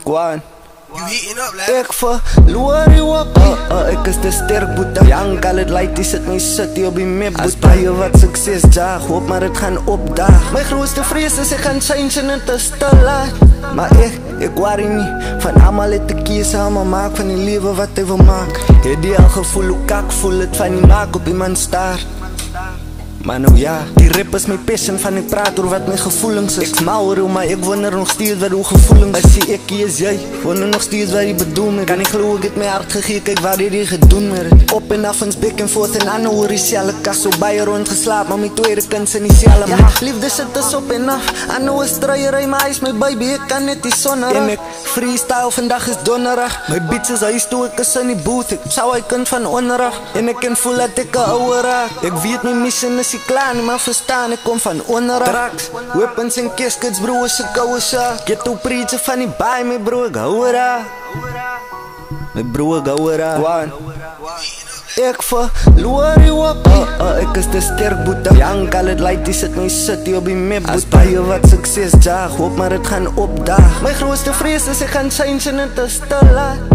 Guan. You heating up, lad? Ek verloor jou op ek is te sterk boete. Young colored light die sit my city op die map. As baie wat sukses jaag, hoop maar het gaan opdaag. My grootste vrees is ek gaan change en het is te laat. Maar ek worry nie, van almal het te kies allemaal maak van die lewe wat hy wil maak. Het die al gevoel hoe kak voel het van die maak op iemand staart. Maar nou ja, die rap is my passion van ek praat oor wat my gevoelings is. Ek smaal oor maar ek wonder nog steeds wat hoe gevoelings is. As jy ek is jy, wonder nog steeds wat jy bedoel met. Kan nie glo ek het my hart gegee, kyk wat jy gedoen met het. Op en af ons back en forth en ander oor die selle kas. So baie rond geslaap, maar my tweede kind in die selle mag. Liefde sit is op en af, ander is truiery, maar hy is my baby, ek kan net die sonnerig. En ek freestyle, vandag is donderdag. My beats is huis toe, ek is in die booth. Ek sou hy kind van onderrig, en ek kan voel dat ek 'n ouer raak. Ek weet my mission is klaar nie, maar verstaan, ek kom van onderaf. Drugs, weapons en caskets, bro, is ek ouwe saak. Get to preach van die baai, my bro, ek hou ra. My bro, ek hou ra. One. Ek verloor jou op ek is te sterk boete. Young colored light, die sit my city op die map. As baie wat sukses jaag, hoop maar het gaan opdaag. My grootste vrees is ek gaan change en het is te laat.